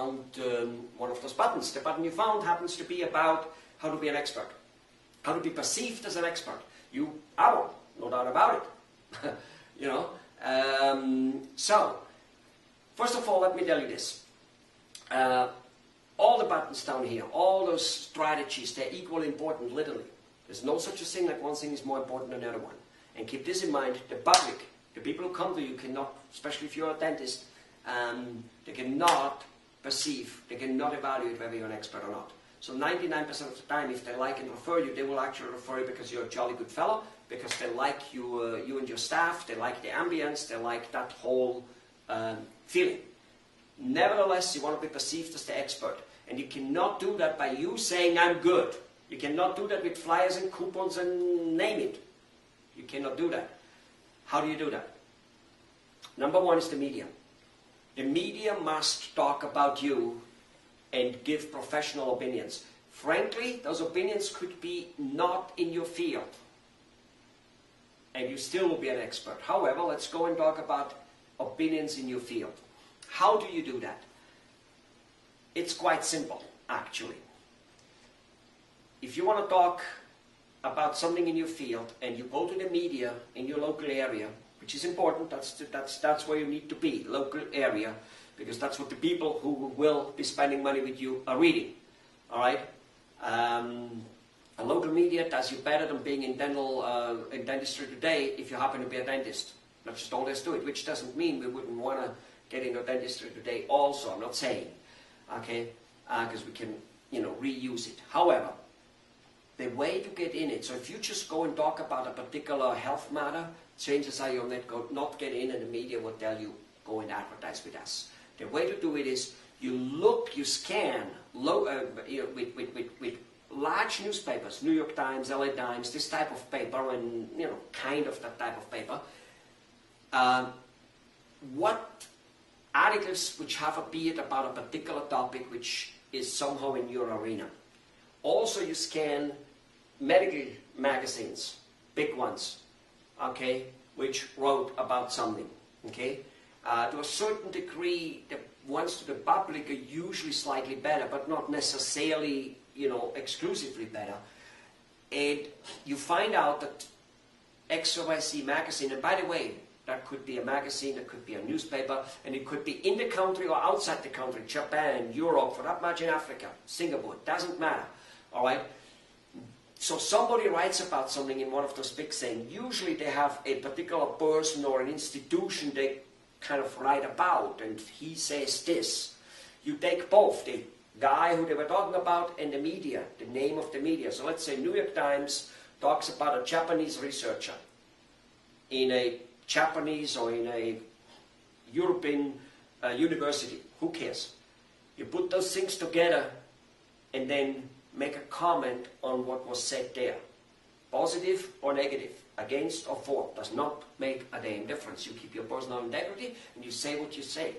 found one of those buttons. The button you found happens to be about how to be an expert, how to be perceived as an expert. You are one, no doubt about it. You know. So, first of all, let me tell you this. All the buttons down here, all those strategies, they're equally important, literally. There's no such a thing like one thing is more important than the other one. And keep this in mind, the public, the people who come to you cannot, especially if you're a dentist, they cannot perceive, they cannot evaluate whether you're an expert or not. So 99% of the time, if they like and refer you, they will actually refer you because you're a jolly good fellow, because they like you, you and your staff, they like the ambience, they like that whole feeling. Nevertheless, you want to be perceived as the expert. And you cannot do that by you saying, I'm good. You cannot do that with flyers and coupons and name it. You cannot do that. How do you do that? Number one is the media. The media must talk about you and give professional opinions. Frankly, those opinions could be not in your field. And you still will be an expert. However, let's go and talk about opinions in your field. How do you do that? It's quite simple, actually. If you want to talk about something in your field and you go to the media in your local area, which is important, that's where you need to be, local area, because that's what the people who will be spending money with you are reading. All right? A local media does you better than being in dentistry today if you happen to be a dentist. That's just all there is to it, which doesn't mean we wouldn't want to get into dentistry today also, I'm not saying. Okay? Because we can, you know, reuse it. However, the way to get in it, so if you just go and talk about a particular health matter, chances are you'll not get in and the media will tell you, go and advertise with us. The way to do it is, you scan with large newspapers, New York Times, LA Times, this type of paper, and, you know, kind of that type of paper, what articles which have appeared about a particular topic which is somehow in your arena. Also, you scan medical magazines, big ones, okay, which wrote about something, okay. To a certain degree, the ones to the public are usually slightly better, but not necessarily, you know, exclusively better. And you find out that XYZ magazine, and by the way, that could be a magazine, that could be a newspaper, and it could be in the country or outside the country, Japan, Europe, for that much in Africa, Singapore, it doesn't matter, all right? So somebody writes about something in one of those big things. Usually they have a particular person or an institution they kind of write about, and he says this. You take both, the guy who they were talking about and the media, the name of the media. So let's say New York Times talks about a Japanese researcher in a Japanese or in a European university. Who cares? You put those things together and then make a comment on what was said there. Positive or negative, against or for, does not make a damn difference. You keep your personal integrity and you say what you say.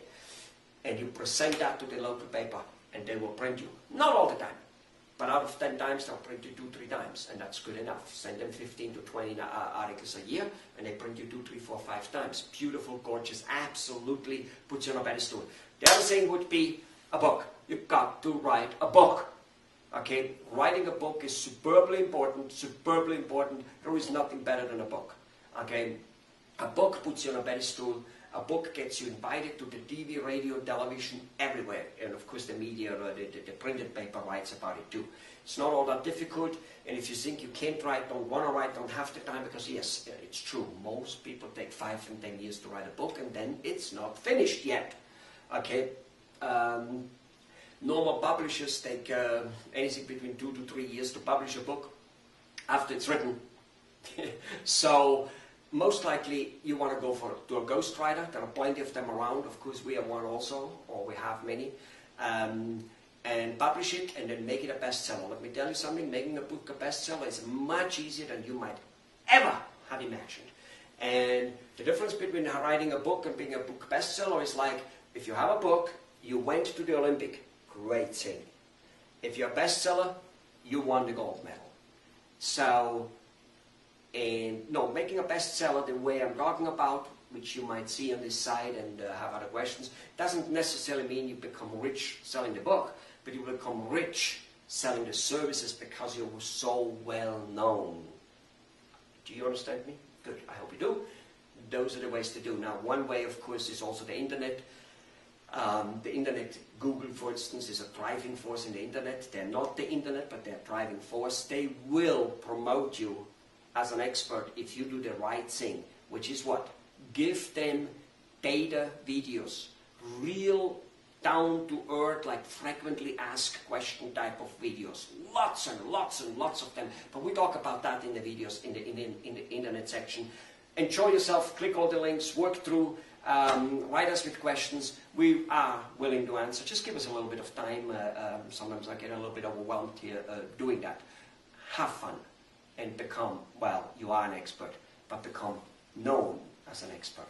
And you present that to the local paper and they will print you. Not all the time, but out of 10 times they'll print you 2-3 times, and that's good enough. Send them 15 to 20 articles a year and they print you 2, 3, 4, 5 times. Beautiful, gorgeous, absolutely puts you on a pedestal. The other thing would be a book. You've got to write a book. Okay, writing a book is superbly important, superbly important. There is nothing better than a book. Okay, a book puts you on a pedestal. A book gets you invited to the TV, radio, television, everywhere. And of course the media, the printed paper writes about it too. It's not all that difficult. And if you think you can't write, don't want to write, don't have the time, because yes, it's true. Most people take 5 and 10 years to write a book and then it's not finished yet. Okay. Normal publishers take anything between 2 to 3 years to publish a book after it's written. So most likely you want to go to a ghostwriter. There are plenty of them around. Of course we have one also, or we have many. And publish it and then make it a bestseller. Let me tell you something, making a book a bestseller is much easier than you might ever have imagined. And the difference between writing a book and being a book bestseller is like, if you have a book, you went to the Olympic. Great thing. If you're a bestseller, you won the gold medal. So, and no, making a bestseller the way I'm talking about which you might see on this site and have other questions, doesn't necessarily mean you become rich selling the book, but you become rich selling the services because you're so well known. Do you understand me? Good, I hope you do. Those are the ways to do. Now, one way, of course, is also the internet. The internet, Google, for instance, is a driving force in the internet. They're not the internet, but they're a driving force. They will promote you as an expert if you do the right thing, which is what? Give them data videos, real down-to-earth, like frequently asked question type of videos. Lots and lots and lots of them. But we talk about that in the videos in the internet section. Enjoy yourself, click all the links, work through, write us with questions. We are willing to answer. Just give us a little bit of time. Sometimes I get a little bit overwhelmed here doing that. Have fun and become, well, you are an expert, but become known as an expert.